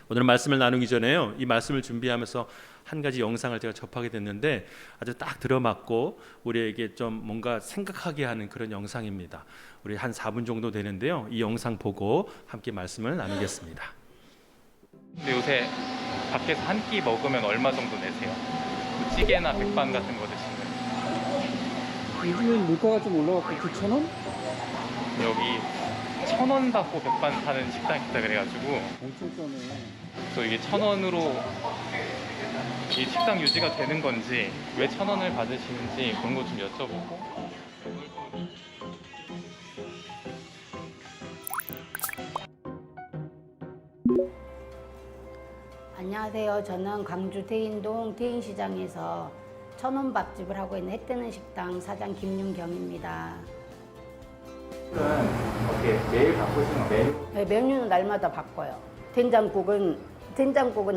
오늘 말씀을 나누기 전에요, 이 말씀을 준비하면서 한 가지 영상을 제가 접하게 됐는데 아주 딱 들어맞고 우리에게 좀 뭔가 생각하게 하는 그런 영상입니다. 우리 한 4분 정도 되는데요, 이 영상 보고 함께 말씀을 나누겠습니다. 근데 요새 밖에서 한 끼 먹으면 얼마 정도 내세요? 뭐 찌개나 백반 같은 거 드시면 요즘엔 물가가 좀 올라갔고 9,000원? 여기 1,000원 받고 백반 사는 식당이 있다 그래가지고 엄청 싸네. 또 이게 1,000원으로 이 식당 유지가 되는 건지 왜 1,000원을 받으시는지 그런 거 좀 여쭤보고. 안녕하세요. 저는 광주 대인동 대인시장에서 천원 밥집을 하고 있는 해뜨는 식당 사장 김윤경입니다. 어떻게 매일 바꾸시는 메뉴? 네, 메뉴는 날마다 바꿔요. 된장국은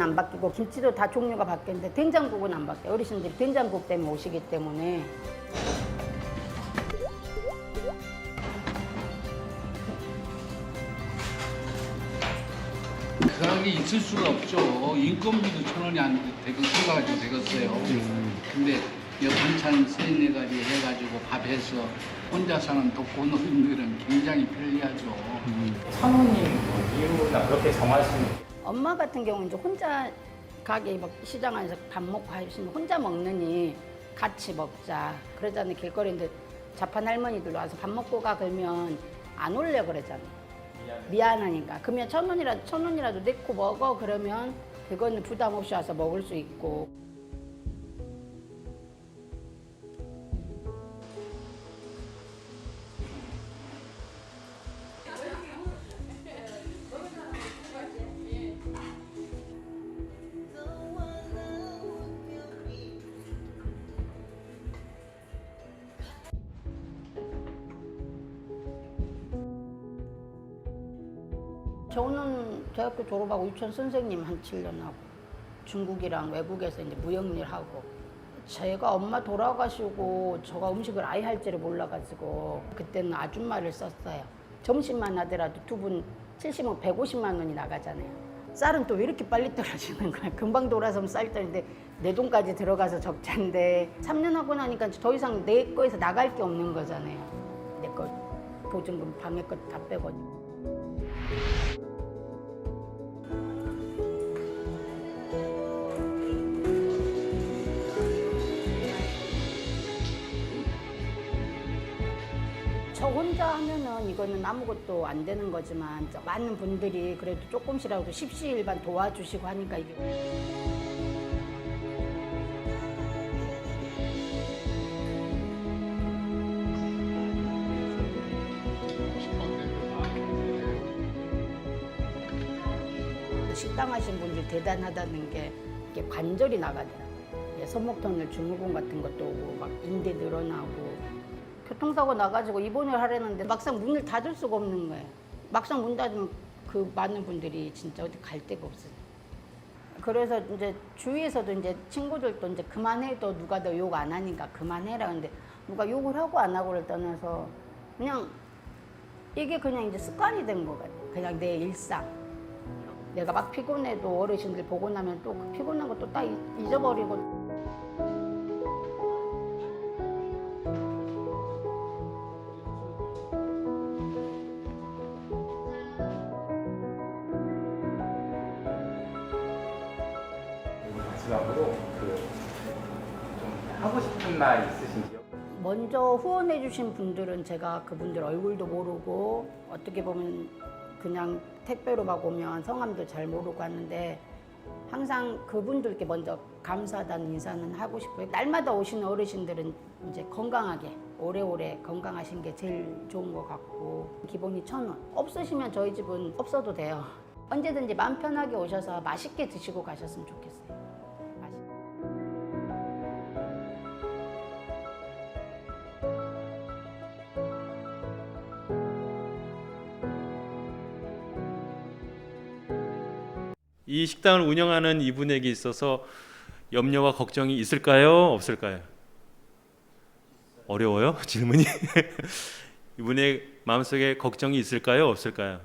안 바뀌고 김치도 다 종류가 바뀌는데 된장국은 안 바뀌어요. 어르신들이 된장국 때문에 오시기 때문에. 그런 게 있을 수가 없죠. 인건비도 1,000원이 안 되고 생각하지고 되겠어요. 근데 이 반찬 세네 가지 해가지고 밥해서 혼자 사는 독거노인들은 굉장히 편리하죠. 1,000원이 이유나 그렇게 정하시는 엄마 같은 경우는 이제 혼자 가게 막 시장 안에서 밥 먹고 하시면 혼자 먹느니 같이 먹자 그러잖아요. 길거리인데 자판 할머니들 와서 밥 먹고 가 그러면 안 올려 그러잖아요. 미안하니까. 그러면 1,000원이라도 내고 먹어 그러면 그거는 부담 없이 와서 먹을 수 있고. 저는 대학교 졸업하고 유치원 선생님 한 7년 하고 중국이랑 외국에서 이제 무역일 하고 제가 엄마 돌아가시고 제가 음식을 아예 할 줄을 몰라가지고 그때는 아줌마를 썼어요. 점심만 하더라도 두 분 70원 150만 원이 나가잖아요. 쌀은 또 왜 이렇게 빨리 떨어지는 거야. 금방 돌아서면 쌀 떨는데 내 돈까지 들어가서 적자인데 3년 하고 나니까 더 이상 내 거에서 나갈 게 없는 거잖아요. 내 거 보증금 방해 것 다 빼고. 저 혼자 하면은 이거는 아무것도 안 되는 거지만 많은 분들이 그래도 조금씩이라도 십시일반 도와주시고 하니까 이게. 식당 하신 분들 대단하다는 게 이게 관절이 나가더라고요. 손목터널 증후군 같은 것도 오고 막 인대 늘어나고 교통사고 나가지고 입원을 하려는데 막상 문을 닫을 수가 없는 거예요. 막상 문 닫으면 그 많은 분들이 진짜 어디 갈 데가 없어요. 그래서 이제 주위에서도 이제 친구들도 이제 그만해도 누가 더 욕 안 하니까 그만해라. 근데 누가 욕을 하고 안 하고를 떠나서 그냥 이게 그냥 이제 습관이 된 것 같아요. 그냥 내 일상. 내가 막 피곤해도 어르신들 보고 나면 또 그 피곤한 것도 딱 잊어버리고. 마지막으로 좀 하고 싶은 말 있으신지요? 먼저 후원해 주신 분들은 제가 그분들 얼굴도 모르고 어떻게 보면 그냥 택배로 막 오면 성함도 잘 모르고 하는데 항상 그분들께 먼저 감사하다는 인사는 하고 싶고요. 날마다 오시는 어르신들은 이제 건강하게 오래오래 건강하신 게 제일 좋은 것 같고 기본이 1,000원. 없으시면 저희 집은 없어도 돼요. 언제든지 마음 편하게 오셔서 맛있게 드시고 가셨으면 좋겠어요. 이 식당을 운영하는 이분에게 있어서 염려와 걱정이 있을까요? 없을까요? 어려워요? 질문이? 이분의 마음속에 걱정이 있을까요? 없을까요?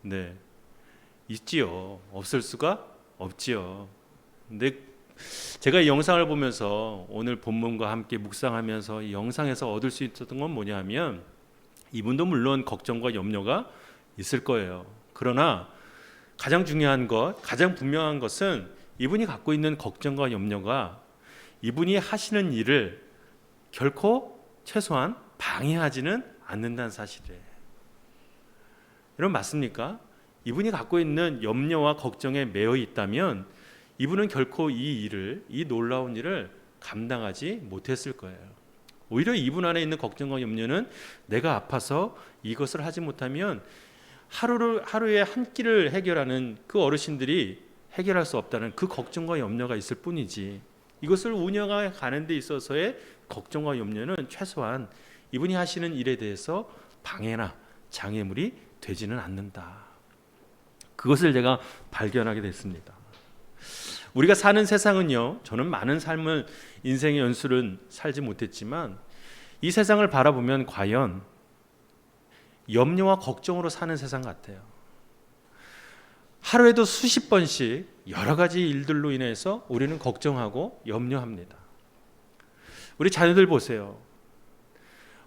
네. 있지요. 없을 수가 없지요. 근데 제가 이 영상을 보면서 오늘 본문과 함께 묵상하면서 이 영상에서 얻을 수 있었던 건 뭐냐면 이분도 물론 걱정과 염려가 있을 거예요. 그러나 가장 중요한 것, 가장 분명한 것은 이분이 갖고 있는 걱정과 염려가 이분이 하시는 일을 결코 최소한 방해하지는 않는다는 사실이에요. 여러분 맞습니까? 이분이 갖고 있는 염려와 걱정에 매여 있다면 이분은 결코 이 일을, 이 놀라운 일을 감당하지 못했을 거예요. 오히려 이분 안에 있는 걱정과 염려는 내가 아파서 이것을 하지 못하면 하루에 한 끼를 해결하는 그 어르신들이 해결할 수 없다는 그 걱정과 염려가 있을 뿐이지, 이것을 운영해 가는 데 있어서의 걱정과 염려는 최소한 이분이 하시는 일에 대해서 방해나 장애물이 되지는 않는다. 그것을 제가 발견하게 됐습니다. 우리가 사는 세상은요, 저는 많은 삶을, 인생의 연수는 살지 못했지만 이 세상을 바라보면 과연 염려와 걱정으로 사는 세상 같아요. 하루에도 수십 번씩 여러 가지 일들로 인해서 우리는 걱정하고 염려합니다. 우리 자녀들 보세요.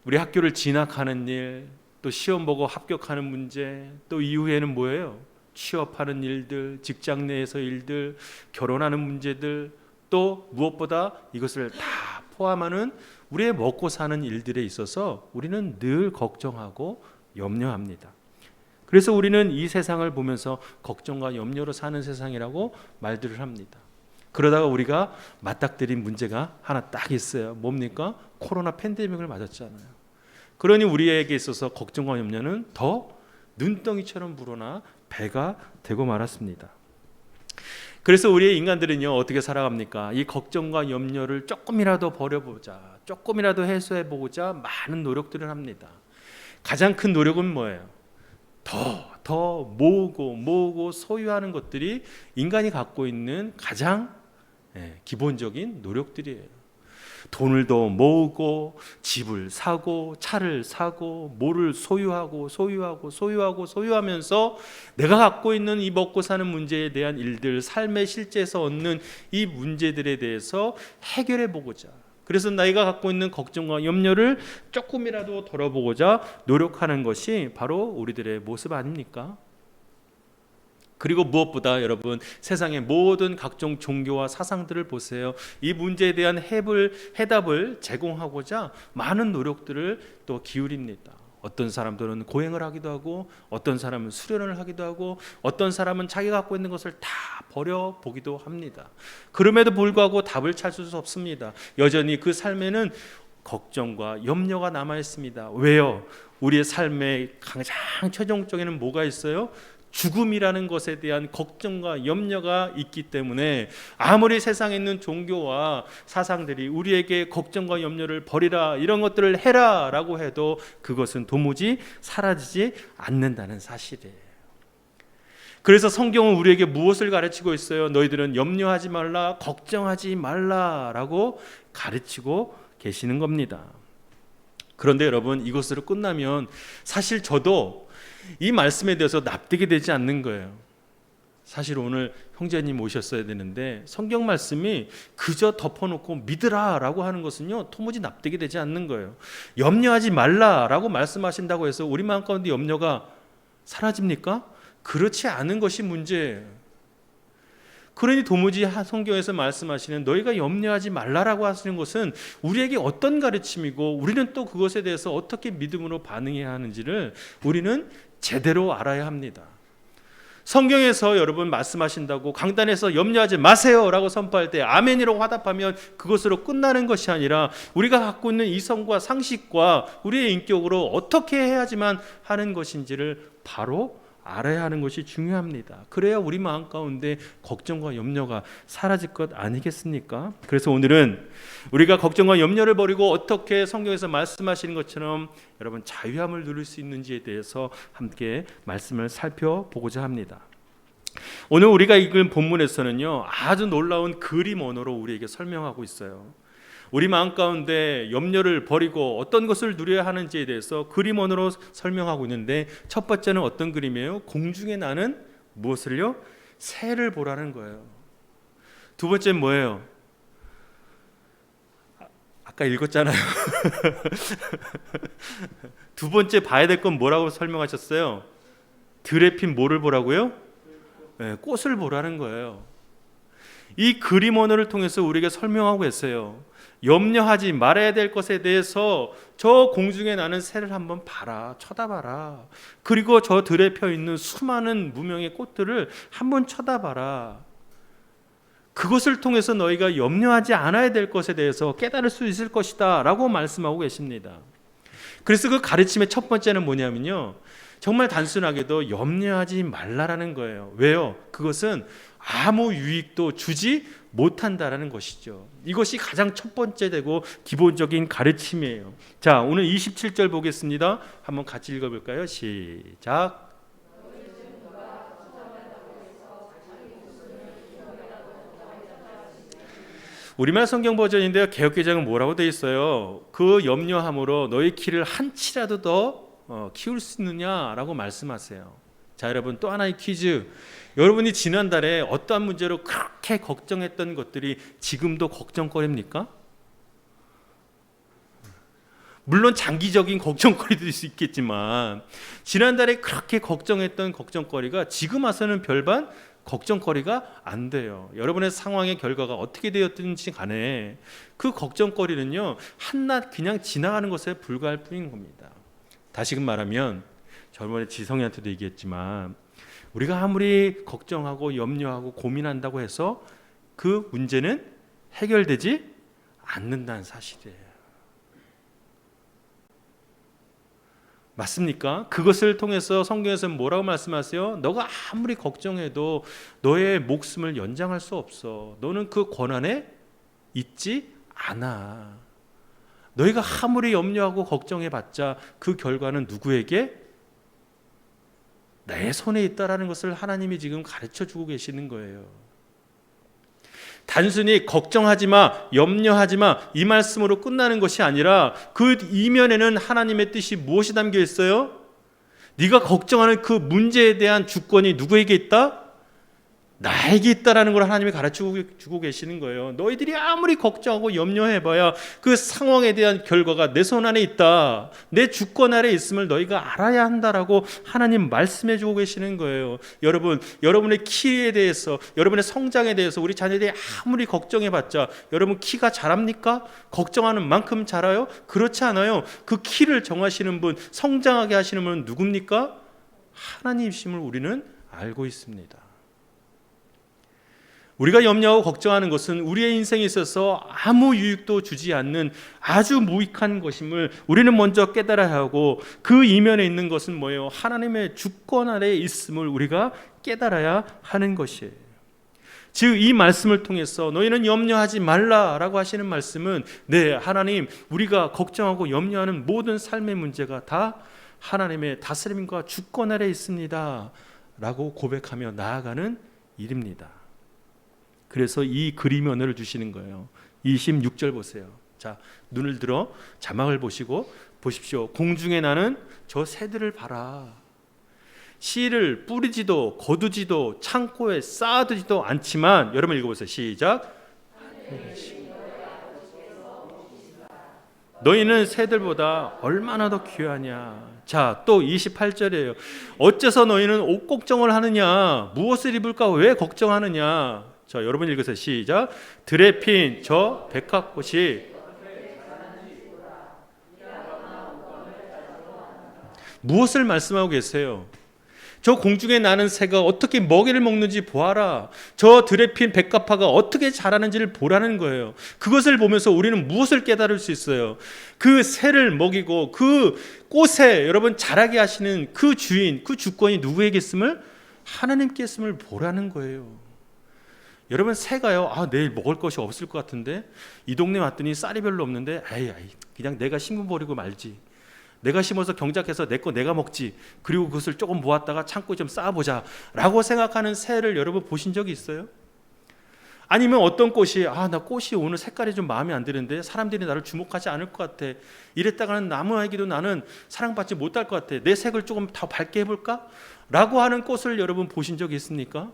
우리 학교를 진학하는 일, 또 시험 보고 합격하는 문제, 또 이후에는 뭐예요? 취업하는 일들, 직장 내에서 일들, 결혼하는 문제들, 또 무엇보다 이것을 다 포함하는 우리의 먹고 사는 일들에 있어서 우리는 늘 걱정하고 염려합니다. 그래서 우리는 이 세상을 보면서 걱정과 염려로 사는 세상이라고 말들을 합니다. 그러다가 우리가 맞닥뜨린 문제가 하나 딱 있어요. 뭡니까? 코로나 팬데믹을 맞았잖아요. 그러니 우리에게 있어서 걱정과 염려는 더 눈덩이처럼 불어나 배가 되고 말았습니다. 그래서 우리의 인간들은요, 어떻게 살아갑니까? 이 걱정과 염려를 조금이라도 버려보자, 조금이라도 해소해보고자 많은 노력들을 합니다. 가장 큰 노력은 뭐예요? 더 모으고 소유하는 것들이 인간이 갖고 있는 가장 기본적인 노력들이에요. 돈을 더 모으고 집을 사고 차를 사고 뭐를 소유하면서 내가 갖고 있는 이 먹고 사는 문제에 대한 일들, 삶의 실제에서 얻는 이 문제들에 대해서 해결해 보고자, 그래서 나이가 갖고 있는 걱정과 염려를 조금이라도 덜어보고자 노력하는 것이 바로 우리들의 모습 아닙니까? 그리고 무엇보다 여러분, 세상의 모든 각종 종교와 사상들을 보세요. 이 문제에 대한 해답을 제공하고자 많은 노력들을 또 기울입니다. 어떤 사람들은 고행을 하기도 하고, 어떤 사람은 수련을 하기도 하고, 어떤 사람은 자기가 갖고 있는 것을 다 버려보기도 합니다. 그럼에도 불구하고 답을 찾을 수 없습니다. 여전히 그 삶에는 걱정과 염려가 남아 있습니다. 왜요? 우리의 삶의 가장 최종적에는 뭐가 있어요? 죽음이라는 것에 대한 걱정과 염려가 있기 때문에 아무리 세상에 있는 종교와 사상들이 우리에게 걱정과 염려를 버리라, 이런 것들을 해라 라고 해도 그것은 도무지 사라지지 않는다는 사실이에요. 그래서 성경은 우리에게 무엇을 가르치고 있어요? 너희들은 염려하지 말라, 걱정하지 말라라고 가르치고 계시는 겁니다. 그런데 여러분, 이것으로 끝나면 사실 저도 이 말씀에 대해서 납득이 되지 않는 거예요. 사실 오늘 형제님 오셨어야 되는데 성경 말씀이 그저 덮어놓고 믿으라 라고 하는 것은요, 도무지 납득이 되지 않는 거예요. 염려하지 말라 라고 말씀하신다고 해서 우리 마음 가운데 염려가 사라집니까? 그렇지 않은 것이 문제예요. 그러니 도무지 성경에서 말씀하시는 너희가 염려하지 말라라고 하시는 것은 우리에게 어떤 가르침이고, 우리는 또 그것에 대해서 어떻게 믿음으로 반응해야 하는지를 우리는 제대로 알아야 합니다. 성경에서 여러분 말씀하신다고 강단에서 염려하지 마세요 라고 선포할 때 아멘이라고 화답하면 그것으로 끝나는 것이 아니라 우리가 갖고 있는 이성과 상식과 우리의 인격으로 어떻게 해야지만 하는 것인지를 바로 알아야 하는 것이 중요합니다. 그래야 우리 마음 가운데 걱정과 염려가 사라질 것 아니겠습니까? 그래서 오늘은 우리가 걱정과 염려를 버리고 어떻게 성경에서 말씀하시는 것처럼 여러분 자유함을 누릴 수 있는지에 대해서 함께 말씀을 살펴보고자 합니다. 오늘 우리가 읽은 본문에서는요, 아주 놀라운 그림 언어로 우리에게 설명하고 있어요. 우리 마음 가운데 염려를 버리고 어떤 것을 누려야 하는지에 대해서 그림 언어로 설명하고 있는데, 첫 번째는 어떤 그림이에요? 공중에 나는 무엇을요? 새를 보라는 거예요. 두 번째는 뭐예요? 아까 읽었잖아요. 두 번째 봐야 될 건 뭐라고 설명하셨어요? 들에 핀 뭐를 보라고요? 네, 꽃을 보라는 거예요. 이 그림 언어를 통해서 우리에게 설명하고 있어요. 염려하지 말아야 될 것에 대해서 저 공중에 나는 새를 한번 봐라, 쳐다봐라. 그리고 저 들에 펴 있는 수많은 무명의 꽃들을 한번 쳐다봐라. 그것을 통해서 너희가 염려하지 않아야 될 것에 대해서 깨달을 수 있을 것이다 라고 말씀하고 계십니다. 그래서 그 가르침의 첫 번째는 뭐냐면요, 정말 단순하게도 염려하지 말라라는 거예요. 왜요? 그것은 아무 유익도 주지 못한다라는 것이죠. 이것이 가장 첫 번째 되고 기본적인 가르침이에요. 자, 오늘 27절 보겠습니다. 한번 같이 읽어볼까요? 시작. 우리말 성경 버전인데요, 개역개정은 뭐라고 되어 있어요? 그 염려함으로 너희 키를 한치라도 더 키울 수 있느냐라고 말씀하세요. 자, 여러분, 또 하나의 퀴즈. 여러분이 지난달에 어떠한 문제로 그렇게 걱정했던 것들이 지금도 걱정거리입니까? 물론 장기적인 걱정거리도 있을 수 있겠지만 지난달에 그렇게 걱정했던 걱정거리가 지금 와서는 별반 걱정거리가 안 돼요. 여러분의 상황의 결과가 어떻게 되었든지 간에 그 걱정거리는요, 한낱 그냥 지나가는 것에 불과할 뿐인 겁니다. 다시금 말하면 저번에 지성이한테도 얘기했지만 우리가 아무리 걱정하고 염려하고 고민한다고 해서 그 문제는 해결되지 않는다는 사실이에요. 맞습니까? 그것을 통해서 성경에서는 뭐라고 말씀하세요? 너가 아무리 걱정해도 너의 목숨을 연장할 수 없어. 너는 그 권한에 있지 않아. 너희가 아무리 염려하고 걱정해봤자 그 결과는 누구에게? 내 손에 있다라는 것을 하나님이 지금 가르쳐주고 계시는 거예요. 단순히 걱정하지 마, 염려하지 마 이 말씀으로 끝나는 것이 아니라 그 이면에는 하나님의 뜻이 무엇이 담겨 있어요? 네가 걱정하는 그 문제에 대한 주권이 누구에게 있다? 나에게 있다라는 걸 하나님이 가르쳐주고 계시는 거예요. 너희들이 아무리 걱정하고 염려해봐야 그 상황에 대한 결과가 내 손 안에 있다, 내 주권 아래 있음을 너희가 알아야 한다라고 하나님 말씀해주고 계시는 거예요. 여러분, 여러분의 키에 대해서, 여러분의 성장에 대해서 우리 자녀들이 아무리 걱정해봤자 여러분 키가 자랍니까? 걱정하는 만큼 자라요? 그렇지 않아요. 그 키를 정하시는 분, 성장하게 하시는 분은 누굽니까? 하나님이심을 우리는 알고 있습니다. 우리가 염려하고 걱정하는 것은 우리의 인생에 있어서 아무 유익도 주지 않는 아주 무익한 것임을 우리는 먼저 깨달아야 하고, 그 이면에 있는 것은 뭐예요? 하나님의 주권 아래에 있음을 우리가 깨달아야 하는 것이에요. 즉, 이 말씀을 통해서 너희는 염려하지 말라라고 하시는 말씀은, 네, 하나님, 우리가 걱정하고 염려하는 모든 삶의 문제가 다 하나님의 다스림과 주권 아래에 있습니다 라고 고백하며 나아가는 일입니다. 그래서 이 그림 언어를 주시는 거예요. 26절 보세요. 자, 눈을 들어 자막을 보시고 보십시오. 공중에 나는 저 새들을 봐라. 씨를 뿌리지도 거두지도 창고에 쌓아두지도 않지만, 여러분 읽어보세요. 시작. 너희는 새들보다 얼마나 더 귀하냐. 자, 또 28절이에요. 어째서 너희는 옷 걱정을 하느냐. 무엇을 입을까 왜 걱정하느냐. 자, 여러분 읽으세요. 시작. 들에 핀 저 백합꽃이 무엇을 말씀하고 계세요? 저 공중에 나는 새가 어떻게 먹이를 먹는지 보아라. 저 들에 핀 백합화가 어떻게 자라는지를 보라는 거예요. 그것을 보면서 우리는 무엇을 깨달을 수 있어요? 그 새를 먹이고 그 꽃에 여러분 자라게 하시는 그 주인, 그 주권이 누구에게 있음을? 하나님께 있음을 보라는 거예요. 여러분, 새가요, 내일 먹을 것이 없을 것 같은데 이 동네 왔더니 쌀이 별로 없는데 그냥 내가 심어버리고 말지. 내가 심어서 경작해서 내 거 내가 먹지. 그리고 그것을 조금 모았다가 창고에 좀 쌓아보자 라고 생각하는 새를 여러분 보신 적이 있어요? 아니면 어떤 꽃이 나 꽃이 오늘 색깔이 좀 마음에 안 드는데 사람들이 나를 주목하지 않을 것 같아. 이랬다가는 나무에게도 나는 사랑받지 못할 것 같아. 내 색을 조금 더 밝게 해볼까? 라고 하는 꽃을 여러분 보신 적이 있습니까?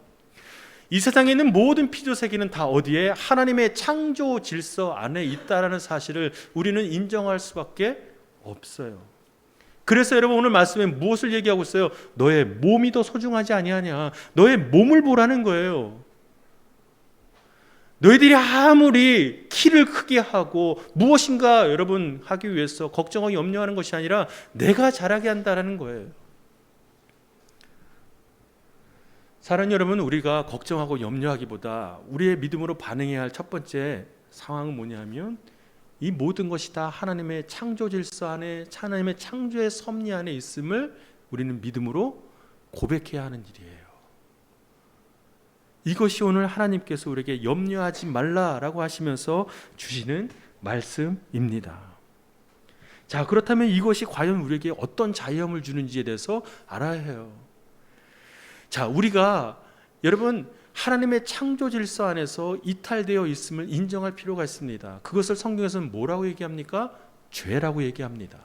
이 세상에 있는 모든 피조세계는 다 어디에? 하나님의 창조 질서 안에 있다라는 사실을 우리는 인정할 수밖에 없어요. 그래서 여러분 오늘 말씀에 무엇을 얘기하고 있어요? 너의 몸이 더 소중하지 아니하냐. 너의 몸을 보라는 거예요. 너희들이 아무리 키를 크게 하고 무엇인가 여러분 하기 위해서 걱정하고 염려하는 것이 아니라 내가 자라게 한다라는 거예요. 사랑하는 여러분, 우리가 걱정하고 염려하기보다 우리의 믿음으로 반응해야 할 첫 번째 상황은 뭐냐면 이 모든 것이 다 하나님의 창조 질서 안에, 하나님의 창조의 섭리 안에 있음을 우리는 믿음으로 고백해야 하는 일이에요. 이것이 오늘 하나님께서 우리에게 염려하지 말라라고 하시면서 주시는 말씀입니다. 자, 그렇다면 이것이 과연 우리에게 어떤 자유함을 주는지에 대해서 알아야 해요. 자, 우리가 여러분 하나님의 창조 질서 안에서 이탈되어 있음을 인정할 필요가 있습니다. 그것을 성경에서는 뭐라고 얘기합니까? 죄라고 얘기합니다.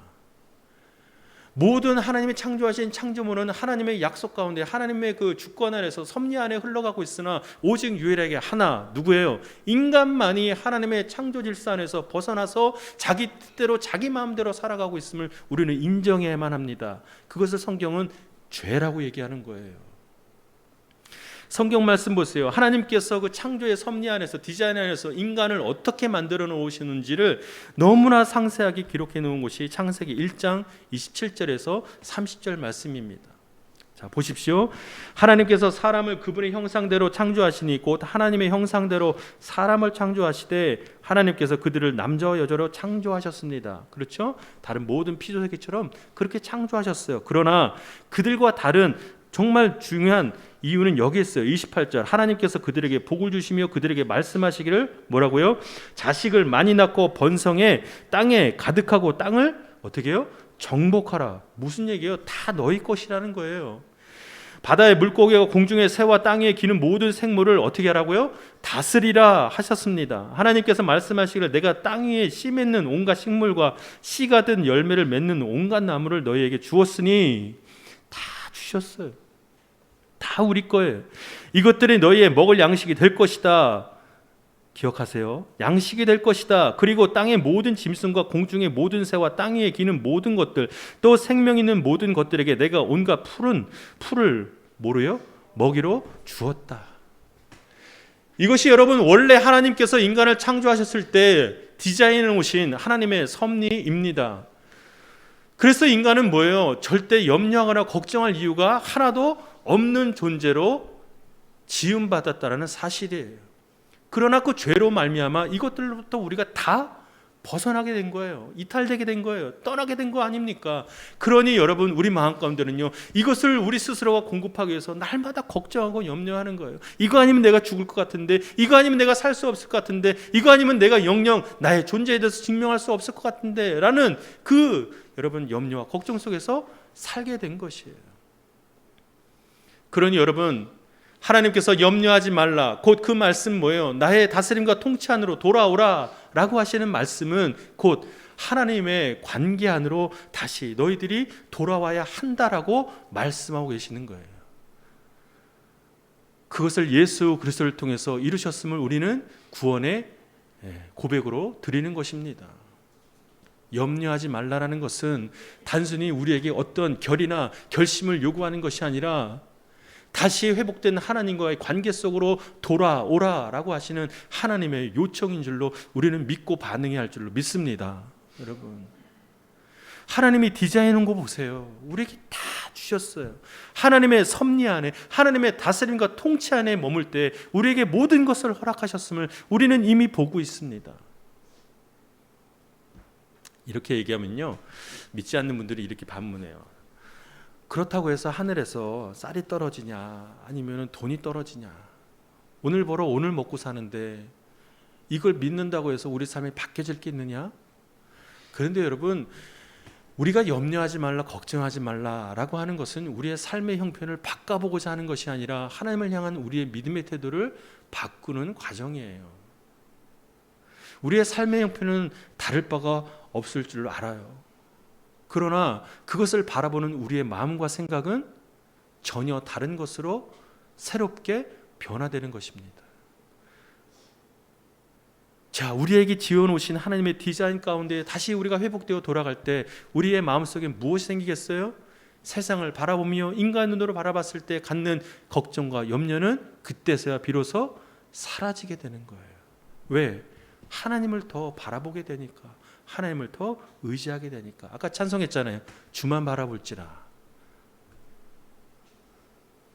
모든 하나님이 창조하신 창조물은 하나님의 약속 가운데 하나님의 그 주권 안에서 섭리 안에 흘러가고 있으나 오직 유일하게 하나, 누구예요? 인간만이 하나님의 창조 질서 안에서 벗어나서 자기 뜻대로 자기 마음대로 살아가고 있음을 우리는 인정해야만 합니다. 그것을 성경은 죄라고 얘기하는 거예요. 성경 말씀 보세요. 하나님께서 그 창조의 섭리 안에서, 디자인 안에서 인간을 어떻게 만들어 놓으시는지를 너무나 상세하게 기록해 놓은 것이 창세기 1장 27절에서 30절 말씀입니다. 자, 보십시오. 하나님께서 사람을 그분의 형상대로 창조하시니 곧 하나님의 형상대로 사람을 창조하시되 하나님께서 그들을 남자와 여자로 창조하셨습니다. 그렇죠? 다른 모든 피조세계처럼 그렇게 창조하셨어요. 그러나 그들과 다른 정말 중요한 이유는 여기 있어요. 28절, 하나님께서 그들에게 복을 주시며 그들에게 말씀하시기를 뭐라고요? 자식을 많이 낳고 번성해 땅에 가득하고 땅을 어떻게 해요? 정복하라. 무슨 얘기예요? 다 너희 것이라는 거예요. 바다의 물고기와 공중의 새와 땅에 기는 모든 생물을 어떻게 하라고요? 다스리라 하셨습니다. 하나님께서 말씀하시기를 내가 땅 위에 씨 맺는 온갖 식물과 씨가 든 열매를 맺는 온갖 나무를 너희에게 주었으니, 다 주셨어요. 다 우리 거예요. 이것들이 너희의 먹을 양식이 될 것이다. 기억하세요. 양식이 될 것이다. 그리고 땅의 모든 짐승과 공중의 모든 새와 땅 위에 기는 모든 것들, 또 생명 있는 모든 것들에게 내가 온갖 풀을 뭐로요? 먹이로 주었다. 이것이 여러분 원래 하나님께서 인간을 창조하셨을 때 디자인해 오신 하나님의 섭리입니다. 그래서 인간은 뭐예요? 절대 염려하거나 걱정할 이유가 하나도 없는 존재로 지음받았다라는 사실이에요. 그러나 그 죄로 말미암아 이것들로부터 우리가 다 벗어나게 된 거예요. 이탈되게 된 거예요. 떠나게 된 거 아닙니까? 그러니 여러분, 우리 마음 가운데는요, 이것을 우리 스스로가 공급하기 위해서 날마다 걱정하고 염려하는 거예요. 이거 아니면 내가 죽을 것 같은데, 이거 아니면 내가 살 수 없을 것 같은데, 이거 아니면 내가 영영 나의 존재에 대해서 증명할 수 없을 것 같은데 라는 그 여러분 염려와 걱정 속에서 살게 된 것이에요. 그러니 여러분, 하나님께서 염려하지 말라, 곧 그 말씀 뭐예요? 나의 다스림과 통치 안으로 돌아오라 라고 하시는 말씀은 곧 하나님의 관계 안으로 다시 너희들이 돌아와야 한다라고 말씀하고 계시는 거예요. 그것을 예수 그리스도를 통해서 이루셨음을 우리는 구원의 고백으로 드리는 것입니다. 염려하지 말라라는 것은 단순히 우리에게 어떤 결의나 결심을 요구하는 것이 아니라 다시 회복된 하나님과의 관계 속으로 돌아오라라고 하시는 하나님의 요청인 줄로 우리는 믿고 반응해야 할 줄로 믿습니다. 여러분, 하나님이 디자인해 놓은 거 보세요. 우리에게 다 주셨어요. 하나님의 섭리 안에, 하나님의 다스림과 통치 안에 머물 때 우리에게 모든 것을 허락하셨음을 우리는 이미 보고 있습니다. 이렇게 얘기하면요, 믿지 않는 분들이 이렇게 반문해요. 그렇다고 해서 하늘에서 쌀이 떨어지냐, 아니면 돈이 떨어지냐, 오늘 벌어 오늘 먹고 사는데 이걸 믿는다고 해서 우리 삶이 바뀌어질 게 있느냐? 그런데 여러분, 우리가 염려하지 말라, 걱정하지 말라라고 하는 것은 우리의 삶의 형편을 바꿔보고자 하는 것이 아니라 하나님을 향한 우리의 믿음의 태도를 바꾸는 과정이에요. 우리의 삶의 형편은 다를 바가 없을 줄 알아요. 그러나 그것을 바라보는 우리의 마음과 생각은 전혀 다른 것으로 새롭게 변화되는 것입니다. 자, 우리에게 지어놓으신 하나님의 디자인 가운데 다시 우리가 회복되어 돌아갈 때 우리의 마음속에 무엇이 생기겠어요? 세상을 바라보며 인간 눈으로 바라봤을 때 갖는 걱정과 염려는 그때서야 비로소 사라지게 되는 거예요. 왜? 하나님을 더 바라보게 되니까, 하나님을 더 의지하게 되니까. 아까 찬송했잖아요. 주만 바라볼지라.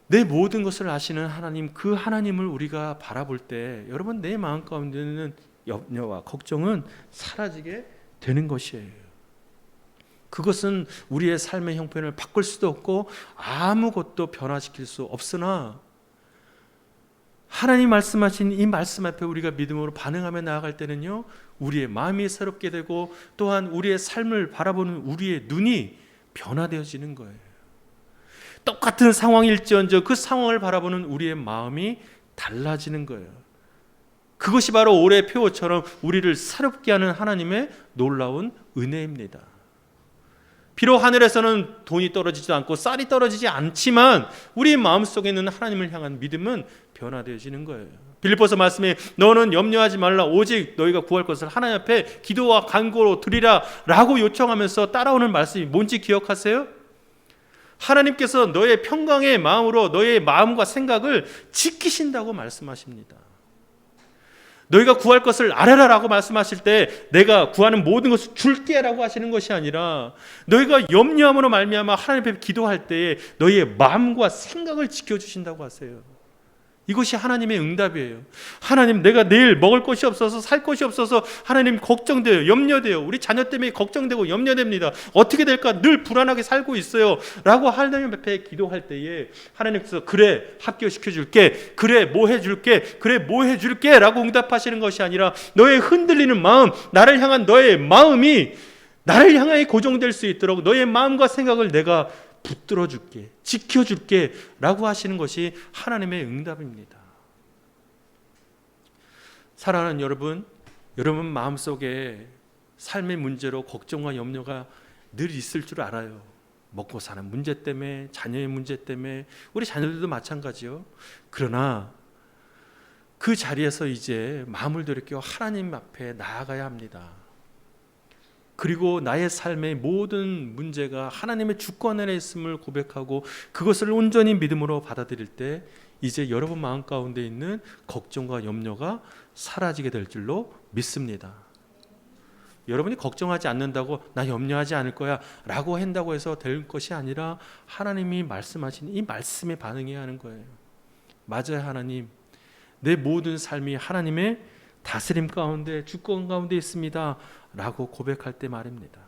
내 모든 것을 아시는 하나님, 그 하나님을 우리가 바라볼 때 여러분 내 마음 가운데는 염려와 걱정은 사라지게 되는 것이에요. 그것은 우리의 삶의 형편을 바꿀 수도 없고 아무것도 변화시킬 수 없으나 하나님 말씀하신 이 말씀 앞에 우리가 믿음으로 반응하며 나아갈 때는요, 우리의 마음이 새롭게 되고 또한 우리의 삶을 바라보는 우리의 눈이 변화되어지는 거예요. 똑같은 상황일지언정 그 상황을 바라보는 우리의 마음이 달라지는 거예요. 그것이 바로 올해 표어처럼 우리를 새롭게 하는 하나님의 놀라운 은혜입니다. 비록 하늘에서는 돈이 떨어지지도 않고 쌀이 떨어지지 않지만 우리 마음속에 있는 하나님을 향한 믿음은 변화되어지는 거예요. 빌립보서 말씀에 너는 염려하지 말라 오직 너희가 구할 것을 하나님 앞에 기도와 간구로 드리라 라고 요청하면서 따라오는 말씀이 뭔지 기억하세요? 하나님께서 너의 평강의 마음으로 너의 마음과 생각을 지키신다고 말씀하십니다. 너희가 구할 것을 아뢰라라고 말씀하실 때 내가 구하는 모든 것을 줄게라고 하시는 것이 아니라 너희가 염려함으로 말미암아 하나님 앞에 기도할 때에 너희의 마음과 생각을 지켜주신다고 하세요. 이것이 하나님의 응답이에요. 하나님, 내가 내일 먹을 것이 없어서 살 것이 없어서 하나님 걱정돼요. 염려돼요. 우리 자녀 때문에 걱정되고 염려됩니다. 어떻게 될까 늘 불안하게 살고 있어요 라고 하나님 앞에 기도할 때에 하나님께서 그래 합격시켜줄게, 그래 뭐 해줄게, 그래 뭐 해줄게 라고 응답하시는 것이 아니라 너의 흔들리는 마음, 나를 향한 너의 마음이 나를 향하여 고정될 수 있도록 너의 마음과 생각을 내가 붙들어줄게, 지켜줄게 라고 하시는 것이 하나님의 응답입니다. 사랑하는 여러분, 여러분 마음속에 삶의 문제로 걱정과 염려가 늘 있을 줄 알아요. 먹고 사는 문제 때문에, 자녀의 문제 때문에, 우리 자녀들도 마찬가지요. 그러나 그 자리에서 이제 마음을 돌이켜 하나님 앞에 나아가야 합니다. 그리고 나의 삶의 모든 문제가 하나님의 주권 안에 있음을 고백하고 그것을 온전히 믿음으로 받아들일 때 이제 여러분 마음 가운데 있는 걱정과 염려가 사라지게 될 줄로 믿습니다. 여러분이 걱정하지 않는다고 나 염려하지 않을 거야 라고 한다고 해서 될 것이 아니라 하나님이 말씀하신 이 말씀에 반응해야 하는 거예요. 맞아요, 하나님. 내 모든 삶이 하나님의 다스림 가운데, 주권 가운데 있습니다 라고 고백할 때 말입니다.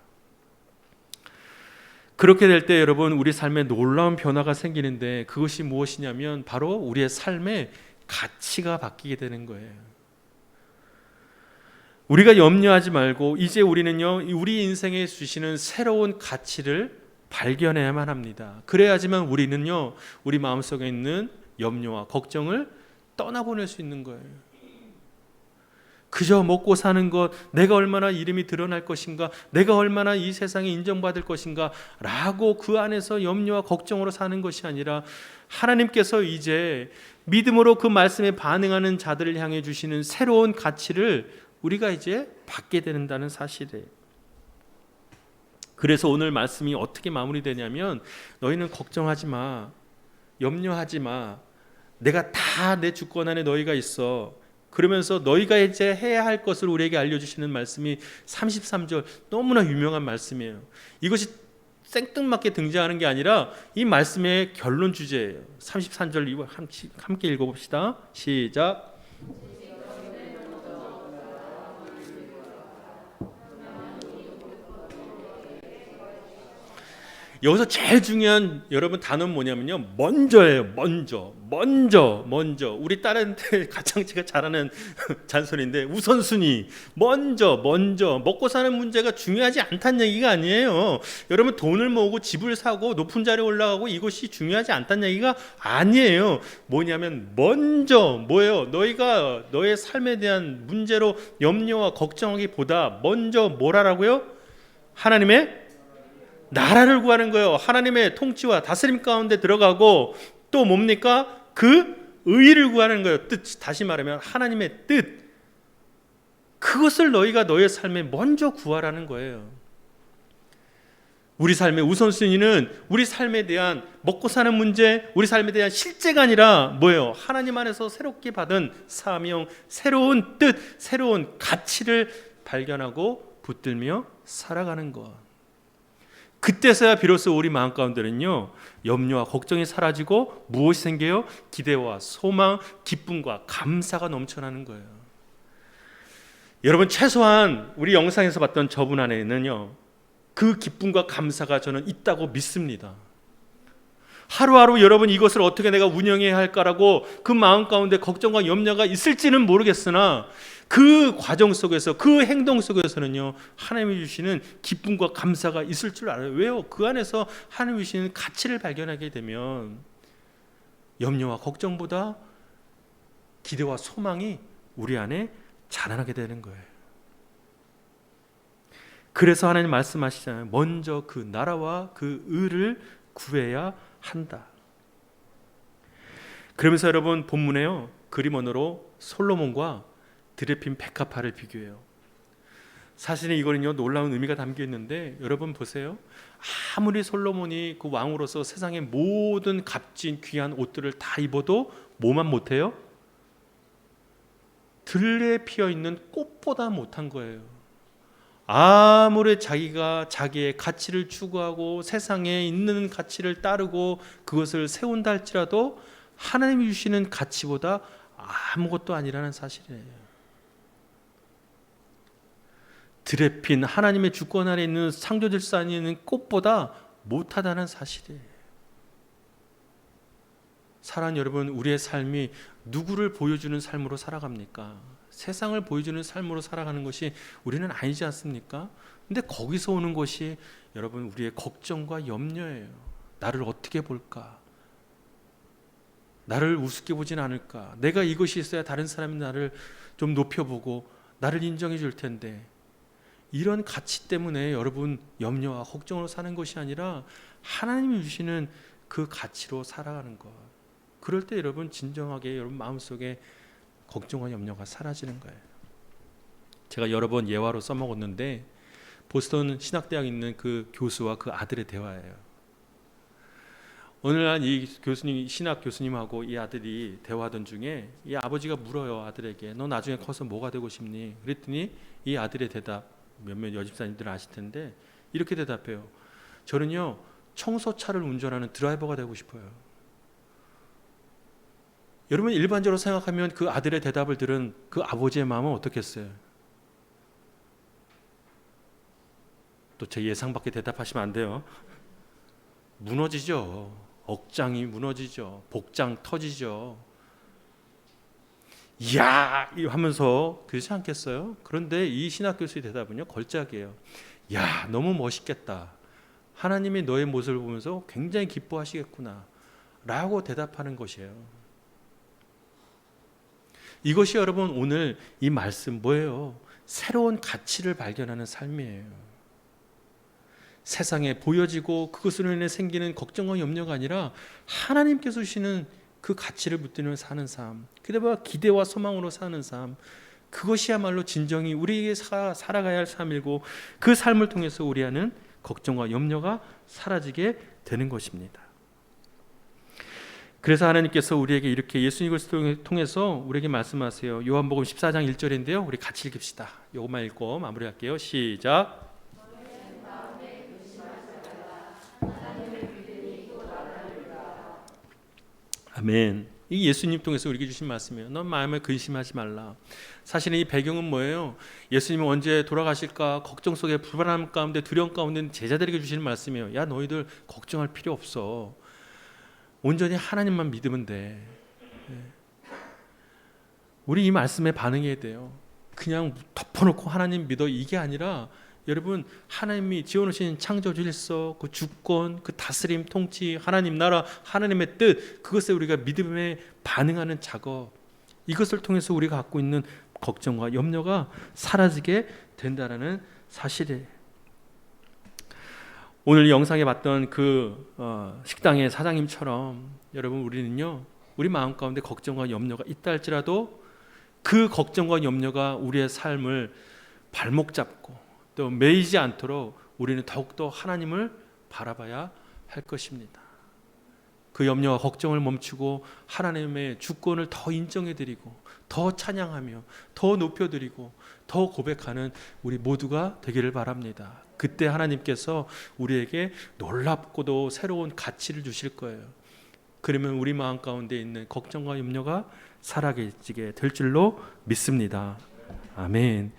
그렇게 될 때 여러분 우리 삶에 놀라운 변화가 생기는데 그것이 무엇이냐면 바로 우리의 삶의 가치가 바뀌게 되는 거예요. 우리가 염려하지 말고 이제 우리는요, 우리 인생에 주시는 새로운 가치를 발견해야만 합니다. 그래야지만 우리는요, 우리 마음속에 있는 염려와 걱정을 떠나보낼 수 있는 거예요. 그저 먹고 사는 것, 내가 얼마나 이름이 드러날 것인가, 내가 얼마나 이 세상에 인정받을 것인가 라고 그 안에서 염려와 걱정으로 사는 것이 아니라 하나님께서 이제 믿음으로 그 말씀에 반응하는 자들을 향해 주시는 새로운 가치를 우리가 이제 받게 된다는 사실이에요. 그래서 오늘 말씀이 어떻게 마무리되냐면 너희는 걱정하지 마, 염려하지 마, 내가 다 내 주권 안에 너희가 있어. 그러면서 너희가 이제 해야 할 것을 우리에게 알려주시는 말씀이 33절 너무나 유명한 말씀이에요. 이것이 생뚱맞게 등장하는 게 아니라 이 말씀의 결론 주제예요. 33절 함께 읽어봅시다. 시작. 여기서 제일 중요한 여러분 단어는 뭐냐면요. 먼저예요. 먼저. 우리 딸한테 가장 제가 잘하는 잔소리인데 우선순위. 먼저. 먹고 사는 문제가 중요하지 않다는 얘기가 아니에요. 여러분 돈을 모으고 집을 사고 높은 자리에 올라가고 이것이 중요하지 않다는 얘기가 아니에요. 뭐냐면 먼저 뭐예요? 너희가 너의 삶에 대한 문제로 염려와 걱정하기보다 먼저 뭘 하라고요? 하나님의 나라를 구하는 거예요. 하나님의 통치와 다스림 가운데 들어가고 또 뭡니까? 그 의를 구하는 거예요. 뜻, 다시 말하면 하나님의 뜻. 그것을 너희가 너의 삶에 먼저 구하라는 거예요. 우리 삶의 우선순위는 우리 삶에 대한 먹고 사는 문제, 우리 삶에 대한 실제가 아니라 뭐예요? 하나님 안에서 새롭게 받은 사명, 새로운 뜻, 새로운 가치를 발견하고 붙들며 살아가는 것. 그때서야 비로소 우리 마음 가운데는요, 염려와 걱정이 사라지고 무엇이 생겨요? 기대와 소망, 기쁨과 감사가 넘쳐나는 거예요. 여러분, 최소한 우리 영상에서 봤던 저분 안에는요, 그 기쁨과 감사가 저는 있다고 믿습니다. 하루하루 여러분 이것을 어떻게 내가 운영해야 할까라고 그 마음 가운데 걱정과 염려가 있을지는 모르겠으나 그 과정 속에서 그 행동 속에서는요, 하나님이 주시는 기쁨과 감사가 있을 줄 알아요. 왜요? 그 안에서 하나님이 주시는 가치를 발견하게 되면 염려와 걱정보다 기대와 소망이 우리 안에 자라나게 되는 거예요. 그래서 하나님 말씀하시잖아요. 먼저 그 나라와 그 의를 구해야 한다. 그러면서 여러분 본문에요, 그림 언어로 솔로몬과 드레핀 백합화를 비교해요. 사실은 이거는요, 놀라운 의미가 담겨 있는데 여러분 보세요. 아무리 솔로몬이 그 왕으로서 세상의 모든 값진 귀한 옷들을 다 입어도 뭐만 못해요? 들에 피어 있는 꽃보다 못한 거예요. 아무리 자기가 자기의 가치를 추구하고 세상에 있는 가치를 따르고 그것을 세운다 할지라도 하나님이 주시는 가치보다 아무것도 아니라는 사실이에요. 들에 핀 하나님의 주권 아래 있는 창조질서 안에 있는 꽃보다 못하다는 사실이에요. 사랑하는 여러분, 우리의 삶이 누구를 보여주는 삶으로 살아갑니까? 세상을 보여주는 삶으로 살아가는 것이 우리는 아니지 않습니까? 근데 거기서 오는 것이 여러분 우리의 걱정과 염려예요. 나를 어떻게 볼까? 나를 우습게 보진 않을까? 내가 이것이 있어야 다른 사람이 나를 좀 높여보고 나를 인정해 줄 텐데, 이런 가치 때문에 여러분 염려와 걱정으로 사는 것이 아니라 하나님이 주시는 그 가치로 살아가는 것. 그럴 때 여러분 진정하게 여러분 마음속에 걱정과 염려가 사라지는 거예요. 제가 여러 번 예화로 써먹었는데 보스턴 신학대학에 있는 그 교수와 그 아들의 대화예요. 어느 날 이 교수님, 신학 교수님하고 이 아들이 대화하던 중에 이 아버지가 물어요, 아들에게. 너 나중에 커서 뭐가 되고 싶니? 그랬더니 이 아들의 대답, 몇몇 여집사님들은 아실 텐데 이렇게 대답해요. 저는요, 청소차를 운전하는 드라이버가 되고 싶어요. 여러분 일반적으로 생각하면 그 아들의 대답을 들은 그 아버지의 마음은 어떻겠어요? 또 제 예상 밖에 대답하시면 안 돼요. 무너지죠. 억장이 무너지죠. 복장 터지죠. 이야 하면서 그렇지 않겠어요? 그런데 이 신학 교수의 대답은요, 걸작이에요. 야, 너무 멋있겠다. 하나님이 너의 모습을 보면서 굉장히 기뻐하시겠구나 라고 대답하는 것이에요. 이것이 여러분 오늘 이 말씀 뭐예요? 새로운 가치를 발견하는 삶이에요. 세상에 보여지고 그것으로 인해 생기는 걱정과 염려가 아니라 하나님께서 주시는 그 가치를 붙들며 사는 삶, 그래봐 기대와 소망으로 사는 삶, 그것이야말로 진정이 우리에게 살아가야 할 삶이고 그 삶을 통해서 우리 안은 걱정과 염려가 사라지게 되는 것입니다. 그래서 하나님께서 우리에게 이렇게 예수님 그리스도를 통해서 우리에게 말씀하세요. 요한복음 14장 1절인데요. 우리 같이 읽읍시다. 이것만 읽고 마무리할게요. 시작. 아멘. 이 예수님 통해서 우리에게 주신 말씀이에요. 넌 마음에 근심하지 말라. 사실은 이 배경은 뭐예요? 예수님은 언제 돌아가실까 걱정 속에 불안함 가운데 두려움 가운데 제자들에게 주시는 말씀이에요. 야, 너희들 걱정할 필요 없어. 온전히 하나님만 믿으면 돼. 우리 이 말씀에 반응해야 돼요. 그냥 덮어놓고 하나님 믿어 이게 아니라 여러분, 하나님이 지어놓으신 창조 질서, 그 주권, 그 다스림, 통치, 하나님 나라, 하나님의 뜻, 그것에 우리가 믿음에 반응하는 작업, 이것을 통해서 우리가 갖고 있는 걱정과 염려가 사라지게 된다는 사실이에요. 오늘 영상에 봤던 그 식당의 사장님처럼 여러분, 우리는요, 우리 마음 가운데 걱정과 염려가 있다 할지라도 그 걱정과 염려가 우리의 삶을 발목 잡고 또 매이지 않도록 우리는 더욱더 하나님을 바라봐야 할 것입니다. 그 염려와 걱정을 멈추고 하나님의 주권을 더 인정해드리고 더 찬양하며 더 높여드리고 더 고백하는 우리 모두가 되기를 바랍니다. 그때 하나님께서 우리에게 놀랍고도 새로운 가치를 주실 거예요. 그러면 우리 마음 가운데 있는 걱정과 염려가 사라지게 될 줄로 믿습니다. 아멘.